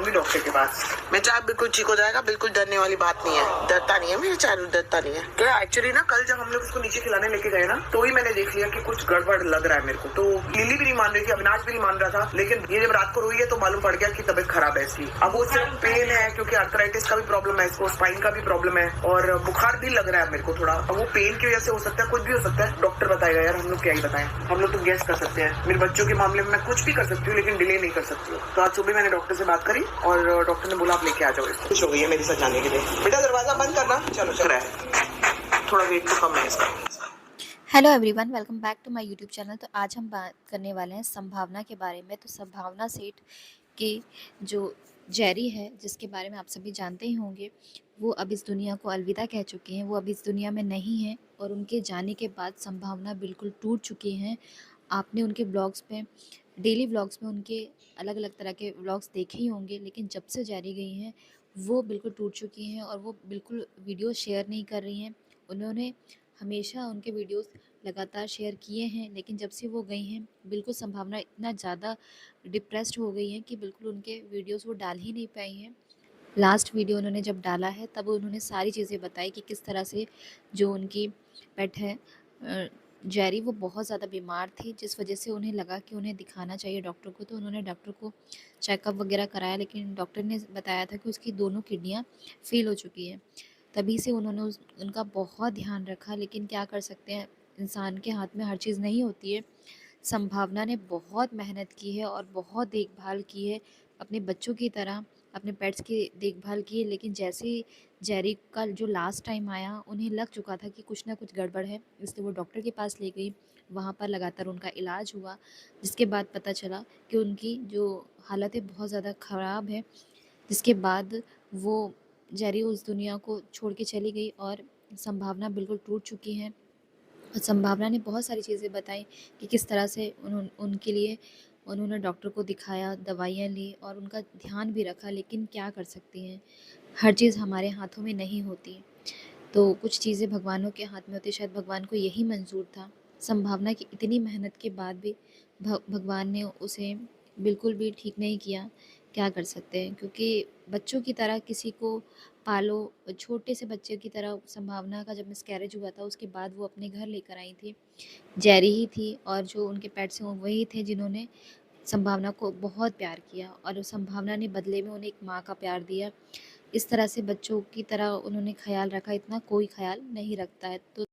जाऊंगी डॉक्टर के पास। मैं चाहे बिल्कुल ठीक हो जाएगा, बिल्कुल डरने वाली बात नहीं है, डरता नहीं है मेरे चारू, डरता नहीं है। तो एक्चुअली ना कल जब हम लोग उसको नीचे खिलाने लेके गए ना, तो ही मैंने देख लिया कि कुछ गड़बड़ लग रहा है मेरे को। तो लिली भी नहीं मान रही थी, अविनाश भी नहीं मान रहा था, लेकिन ये जब रात को रोई है तो मालूम पड़ गया कि तबियत खराब है इसकी। अब वो सिर्फ पेन है क्योंकि आर्थराइटिस का भी प्रॉब्लम है इसको, स्पाइन का भी प्रॉब्लम है और बुखार भी लग रहा है मेरे को थोड़ा। अब वो पेन की वजह से हो सकता है, कुछ भी हो सकता है, डॉक्टर बताएगा यार, हम लोग क्या ही बताएं। हम लोग तो गेस कर सकते हैं। मेरे बच्चों के मामले में मैं कुछ भी कर सकती हूँ लेकिन डिले नहीं कर सकती हूँ। तो आज सुबह मैंने डॉक्टर से बात करी और डॉक्टर ने बोला आप लेके आ जाओ इसको। खुश हो गई है मेरे साथ जाने के लिए। बेटा दरवाजा बंद करना, चलो चल रहा है, थोड़ा वेट तो कम है इसका। Hello everyone, welcome back to my YouTube channel. तो आज हम बात करने वाले हैं संभावना के बारे में। तो संभावना सेठ की जो जेरी है, जिसके बारे में आप सभी जानते ही होंगे, वो अब इस दुनिया को अलविदा कह चुकी हैं। वो अब इस दुनिया में नहीं हैं और उनके जाने के बाद संभावना बिल्कुल टूट चुकी हैं। आपने उनके ब्लॉग्स में, डेली व्लॉग्स में उनके अलग अलग तरह के व्लॉग्स देखे ही होंगे, लेकिन जब से जेरी गई हैं वो बिल्कुल टूट चुकी हैं और वो बिल्कुल वीडियो शेयर नहीं कर रही हैं। उन्होंने हमेशा उनके वीडियोस लगातार शेयर किए हैं, लेकिन जब से वो गई हैं बिल्कुल संभावना इतना ज़्यादा डिप्रेस्ड हो गई हैं कि बिल्कुल उनके वीडियोस वो डाल ही नहीं पाई हैं। लास्ट वीडियो उन्होंने जब डाला है तब उन्होंने सारी चीज़ें बताई कि किस तरह से जो उनकी पेट है जेरी, वो बहुत ज़्यादा बीमार थी, जिस वजह से उन्हें लगा कि उन्हें दिखाना चाहिए डॉक्टर को। तो उन्होंने डॉक्टर को चेकअप वगैरह कराया, लेकिन डॉक्टर ने बताया था कि उसकी दोनों किडनियाँ फेल हो चुकी हैं। तभी से उन्होंने उनका बहुत ध्यान रखा, लेकिन क्या कर सकते हैं, इंसान के हाथ में हर चीज़ नहीं होती है। संभावना ने बहुत मेहनत की है और बहुत देखभाल की है, अपने बच्चों की तरह अपने पेट्स की देखभाल की है, लेकिन जैसे ही जेरी का जो लास्ट टाइम आया, उन्हें लग चुका था कि कुछ ना कुछ गड़बड़ है, इसलिए वो डॉक्टर के पास ले गई। वहाँ पर लगातार उनका इलाज हुआ, जिसके बाद पता चला कि उनकी जो हालत है बहुत ज़्यादा ख़राब है, जिसके बाद वो जेरी उस दुनिया को छोड़ के चली गई और संभावना बिल्कुल टूट चुकी हैं। और संभावना ने बहुत सारी चीज़ें बताई कि किस तरह से उनके लिए उन्होंने डॉक्टर को दिखाया, दवाइयाँ ली और उनका ध्यान भी रखा, लेकिन क्या कर सकती हैं, हर चीज़ हमारे हाथों में नहीं होती। तो कुछ चीज़ें भगवानों के हाथ में होती, शायद भगवान को यही मंजूर था। संभावना की इतनी मेहनत के बाद भी भगवान ने उसे बिल्कुल भी ठीक नहीं किया। क्या कर सकते हैं, क्योंकि बच्चों की तरह किसी को पालो, छोटे से बच्चे की तरह। संभावना का जब मिसकैरेज हुआ था उसके बाद वो अपने घर लेकर आई थी, जेरी ही थी, और जो उनके पेट्स हैं वही थे जिन्होंने संभावना को बहुत प्यार किया और संभावना ने बदले में उन्हें एक माँ का प्यार दिया। इस तरह से बच्चों की तरह उन्होंने ख्याल रखा, इतना कोई ख्याल नहीं रखता है। तो